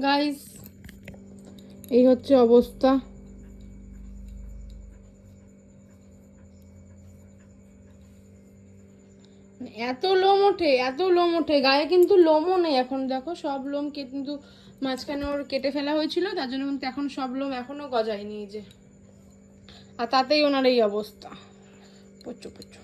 Guys এই হচ্ছে অবস্থা। এত লোম ওঠে, এত লোম ওঠে গায়ে, কিন্তু লোমও নেই এখন। দেখো সব লোম কিন্তু মাঝখানে ওর কেটে ফেলা হয়েছিল, তার জন্য কিন্তু এখন সব লোম এখনো গজায়নি এই যে। আর তাতেই ওনার এই অবস্থা, প্রচুর প্রচুর।